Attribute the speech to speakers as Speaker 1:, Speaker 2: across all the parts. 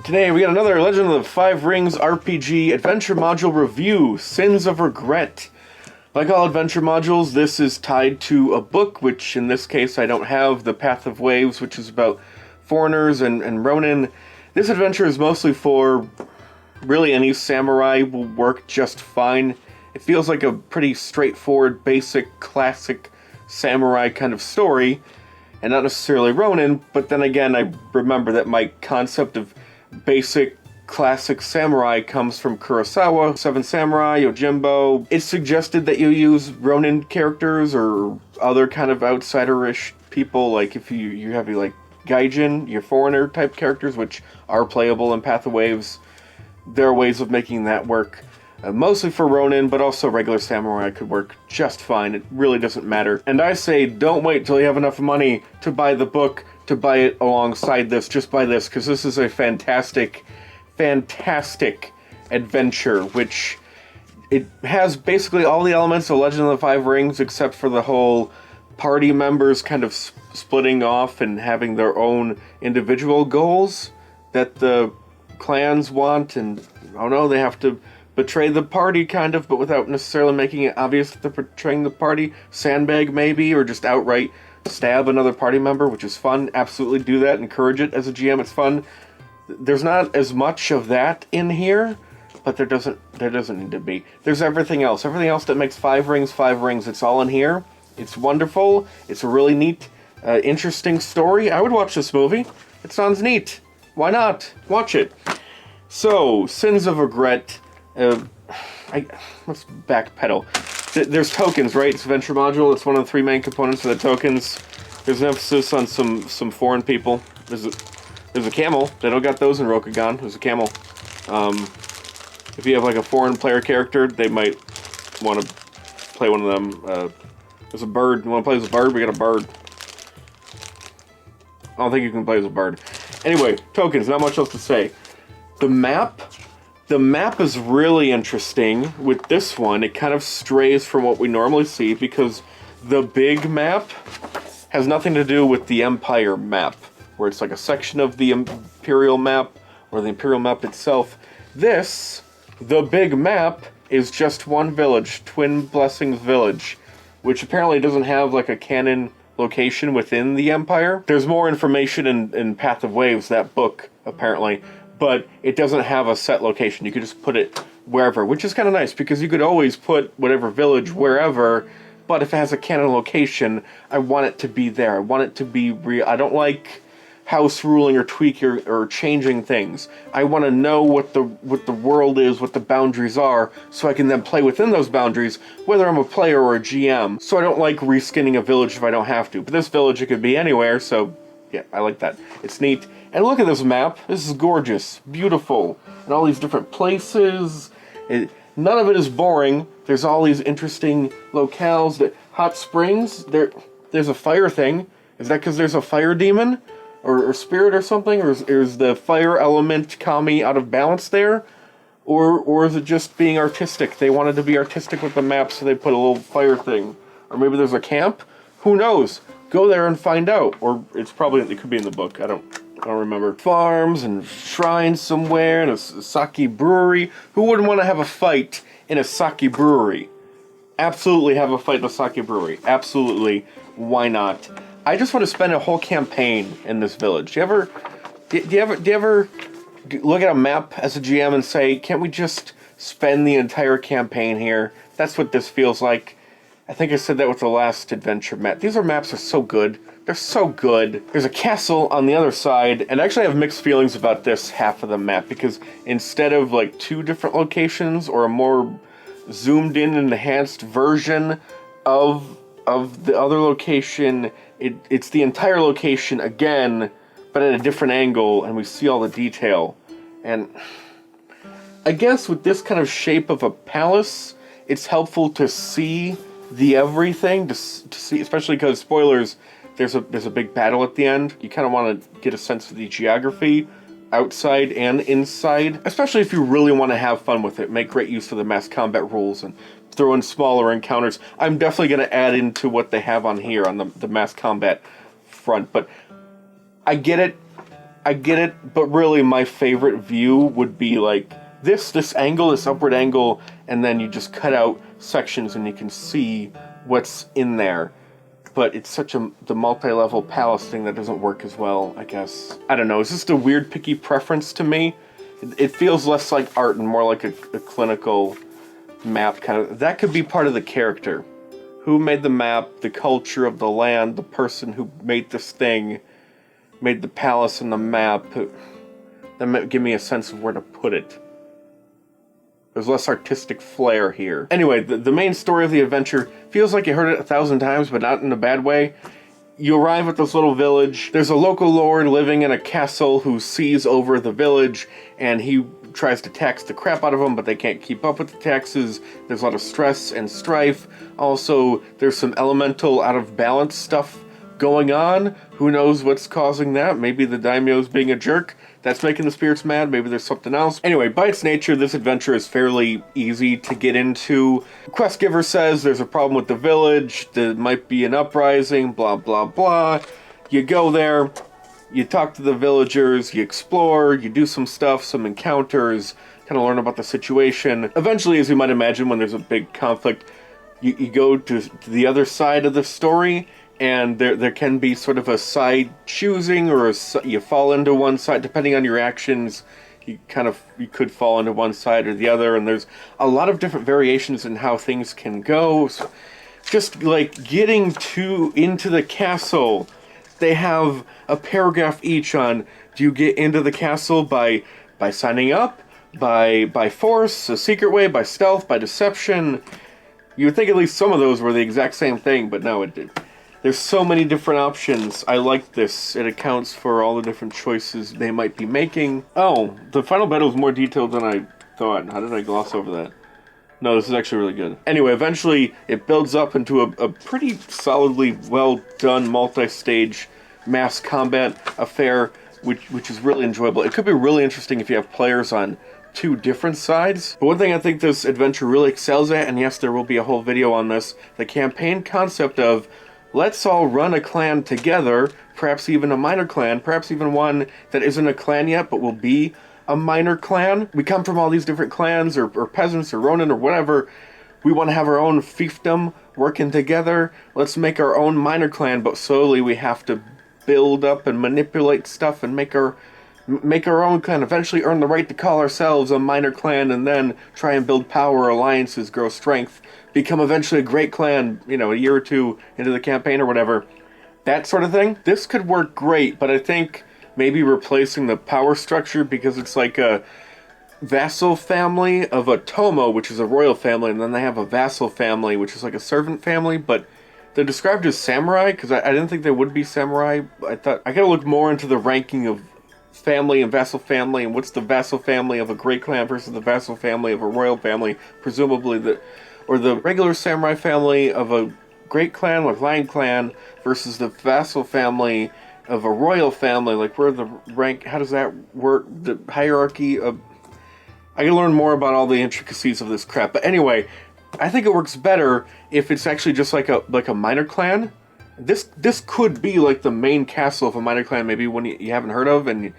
Speaker 1: Today we got another Legend of the Five Rings RPG Adventure Module Review, Sins of Regret. Like all adventure modules, this is tied to a book, which in this case I don't have, The Path of Waves, which is about foreigners and Ronin. This adventure is mostly for really any samurai, will work just fine. It feels like a pretty straightforward, basic, classic samurai kind of story, and not necessarily Ronin, but then again I remember that my concept of basic classic samurai comes from Kurosawa, Seven Samurai, Yojimbo. It suggested that you use Ronin characters or other kind of outsider-ish people, like if you have like Gaijin, your foreigner type characters, which are playable in Path of Waves. There are ways of making that work. Mostly for Ronin, but also regular samurai could work just fine. It really doesn't matter. And I say don't wait till you have enough money to buy the book, to buy it alongside this. Just buy this, because this is a fantastic, fantastic adventure, which it has basically all the elements of Legend of the Five Rings, except for the whole party members kind of splitting off and having their own individual goals that the clans want, and oh no, they have to betray the party, kind of, but without necessarily making it obvious that they're betraying the party. Sandbag, maybe, or just outright stab another party member, which is fun. Absolutely do that. Encourage it as a GM. It's fun. There's not as much of that in here, but there doesn't need to be. There's everything else. Everything else that makes Five Rings, it's all in here. It's wonderful. It's a really neat, interesting story. I would watch this movie. It sounds neat. Why not? Watch it. So, Sins of Regret. Let's backpedal. There's tokens, right? It's a adventure module. It's one of the three main components of the tokens. There's an emphasis on some foreign people. There's a camel. They don't got those in Rokugan. There's a camel. If you have like a foreign player character, they might want to play one of them. There's a bird. You want to play as a bird? We got a bird. I don't think you can play as a bird. Anyway, tokens. Not much else to say. The map is really interesting with this one. It kind of strays from what we normally see because the big map has nothing to do with the Empire map, where it's like a section of the Imperial map or the Imperial map itself. The big map, is just one village, Twin Blessings Village, which apparently doesn't have like a canon location within the Empire. There's more information in Path of Waves, that book, apparently, but it doesn't have a set location. You could just put it wherever, which is kind of nice, because you could always put whatever village wherever, but if it has a canon location, I want it to be there. I want it to be real. I don't like house ruling or tweaking or changing things. I want to know what the world is, what the boundaries are, so I can then play within those boundaries, whether I'm a player or a GM. So I don't like reskinning a village if I don't have to. But this village, it could be anywhere, so yeah, I like that. It's neat. And look at this map. This is gorgeous, beautiful, and all these different places. None of it is boring. There's all these interesting locales. Hot springs. There's a fire thing. Is that because there's a fire demon, or spirit, or something? Or is the fire element Kami out of balance there? Or is it just being artistic? They wanted to be artistic with the map, so they put a little fire thing. Or maybe there's a camp. Who knows? Go there and find out. Or it could be in the book. I don't remember. Farms and shrines somewhere, and a sake brewery. Who wouldn't want to have a fight in a sake brewery? Absolutely have a fight in a sake brewery. Absolutely. Why not? I just want to spend a whole campaign in this village. Do you ever look at a map as a GM and say, can't we just spend the entire campaign here? That's what this feels like. I think I said that with the last adventure map. These maps are so good. They're so good. There's a castle on the other side, and actually I have mixed feelings about this half of the map, because instead of like two different locations or a more zoomed in and enhanced version of the other location, it's the entire location again, but at a different angle, and we see all the detail. And I guess with this kind of shape of a palace, it's helpful to see the everything, to see, especially because, spoilers, there's a big battle at the end. You kind of want to get a sense of the geography, outside and inside, especially if you really want to have fun with it. Make great use of the mass combat rules and throw in smaller encounters. I'm definitely going to add into what they have on here on the mass combat front, but I get it. I get it, but really my favorite view would be like this angle, this upward angle, and then you just cut out sections and you can see what's in there. But it's such the multi-level palace thing that doesn't work as well, I guess. I don't know, it's just a weird picky preference to me. It feels less like art and more like a clinical map kind of. That could be part of the character. Who made the map, the culture of the land, the person who made this thing, made the palace and the map. That might give me a sense of where to put it. There's less artistic flair here. Anyway, the main story of the adventure feels like you heard it 1,000 times, but not in a bad way. You arrive at this little village. There's a local lord living in a castle who sees over the village, and he tries to tax the crap out of them, but they can't keep up with the taxes. There's a lot of stress and strife. Also, there's some elemental out of balance stuff going on. Who knows what's causing that? Maybe the Daimyo's being a jerk. That's making the spirits mad. Maybe there's something else. Anyway, by its nature, this adventure is fairly easy to get into. Quest giver says there's a problem with the village. There might be an uprising, blah, blah, blah. You go there, you talk to the villagers, you explore, you do some stuff, some encounters, kind of learn about the situation. Eventually, as you might imagine, when there's a big conflict, you go to the other side of the story, and there can be sort of a side choosing, or you fall into one side depending on your actions. You could fall into one side or the other, and there's a lot of different variations in how things can go. So just like getting into the castle, they have a paragraph each on, do you get into the castle by signing up, by force, a secret way, by stealth, by deception? You would think at least some of those were the exact same thing, but no, it did. There's so many different options. I like this. It accounts for all the different choices they might be making. Oh, the final battle is more detailed than I thought. How did I gloss over that? No, this is actually really good. Anyway, eventually it builds up into a pretty solidly well done multi-stage mass combat affair, which is really enjoyable. It could be really interesting if you have players on two different sides. But one thing I think this adventure really excels at, and yes, there will be a whole video on this, the campaign concept of let's all run a clan together, perhaps even a minor clan, perhaps even one that isn't a clan yet but will be a minor clan. We come from all these different clans, or peasants, or ronin, or whatever. We want to have our own fiefdom working together. Let's make our own minor clan, but slowly we have to build up and manipulate stuff and make our own clan, eventually earn the right to call ourselves a minor clan, and then try and build power, alliances, grow strength, become eventually a great clan, a year or two into the campaign or whatever. That sort of thing. This could work great, but I think maybe replacing the power structure, because it's like a vassal family of a Tomo, which is a royal family, and then they have a vassal family, which is like a servant family, but they're described as samurai, because I didn't think they would be samurai. I thought I gotta look more into the ranking of family and vassal family, and what's the vassal family of a great clan versus the vassal family of a royal family, presumably or the regular samurai family of a great clan like Lion Clan versus the vassal family of a royal family. Like, where the rank, how does that work? The hierarchy of, I can learn more about all the intricacies of this crap. But anyway, I think it works better if it's actually just like a minor clan. This could be like the main castle of a minor clan, maybe one you haven't heard of, and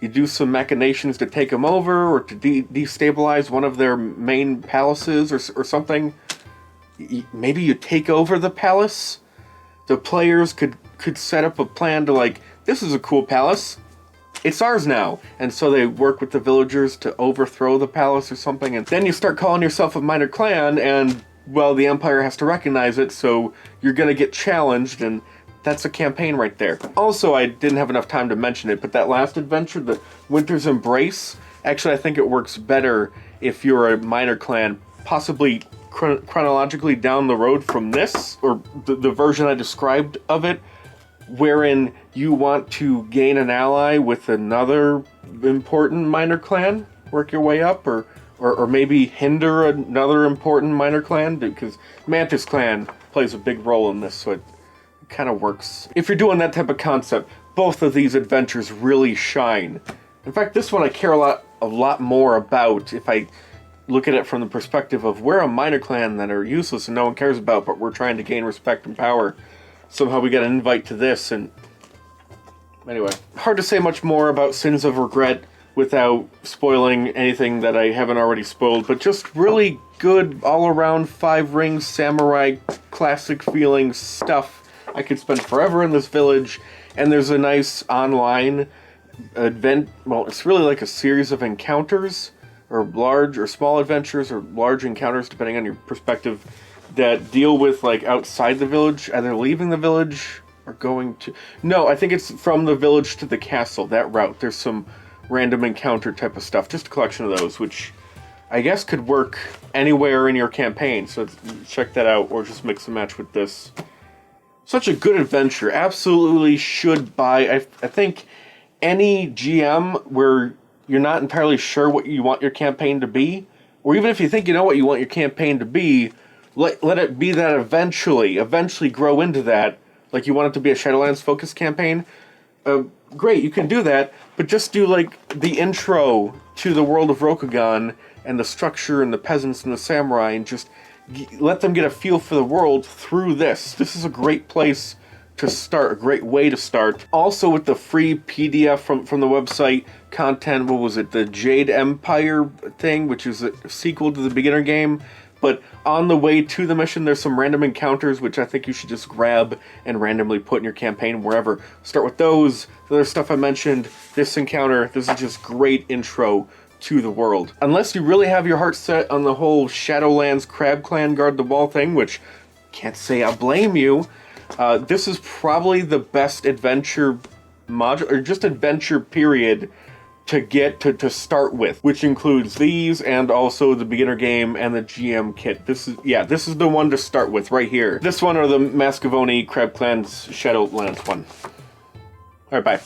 Speaker 1: you do some machinations to take them over, or to destabilize one of their main palaces, or something. Maybe you take over the palace. The players could set up a plan to, like, this is a cool palace, it's ours now. And so they work with the villagers to overthrow the palace or something, and then you start calling yourself a minor clan, and, well, the Empire has to recognize it, so you're gonna get challenged, and that's a campaign right there. Also, I didn't have enough time to mention it, but that last adventure, the Winter's Embrace, actually I think it works better if you're a minor clan, possibly chronologically down the road from this, or the version I described of it, wherein you want to gain an ally with another important minor clan, work your way up, or maybe hinder another important minor clan, because Mantis Clan plays a big role in this, so it kind of works. If you're doing that type of concept, both of these adventures really shine. In fact, this one I care a lot more about if I look at it from the perspective of, we're a minor clan that are useless and no one cares about, but we're trying to gain respect and power. Somehow we got an invite to this, and Anyway, hard to say much more about Sins of Regret without spoiling anything that I haven't already spoiled, but just really good all-around Five Rings samurai classic feeling stuff. I could spend forever in this village, and there's a nice online event. Well, it's really like a series of encounters, or large or small adventures, or large encounters, depending on your perspective, that deal with, like, outside the village, either leaving the village or going to... No, I think it's from the village to the castle, that route. There's some random encounter type of stuff, just a collection of those, which I guess could work anywhere in your campaign, so check that out, or just mix and match with this. Such a good adventure, absolutely should buy. I think any GM where you're not entirely sure what you want your campaign to be, or even if you think you know what you want your campaign to be, let it be that eventually grow into that, like you want it to be a Shadowlands focused campaign. Great, you can do that, but just do, like, the intro to the world of Rokugan and the structure and the peasants and the samurai, and just let them get a feel for the world through this. This is a great place to start, a great way to start. Also, with the free PDF from the website content, what was it, the Jade Empire thing, which is a sequel to the beginner game. But on the way to the mission, there's some random encounters, which I think you should just grab and randomly put in your campaign wherever. Start with those, the other stuff I mentioned, this encounter. This is just great intro to the world. Unless you really have your heart set on the whole Shadowlands Crab Clan Guard the Wall thing, which can't say I blame you, this is probably the best adventure module, or just adventure period, to get to start with, which includes these and also the beginner game and the GM kit. This is the one to start with right here. This one or the Mascavoni Crab Clan's Shadowlands one. Alright, bye.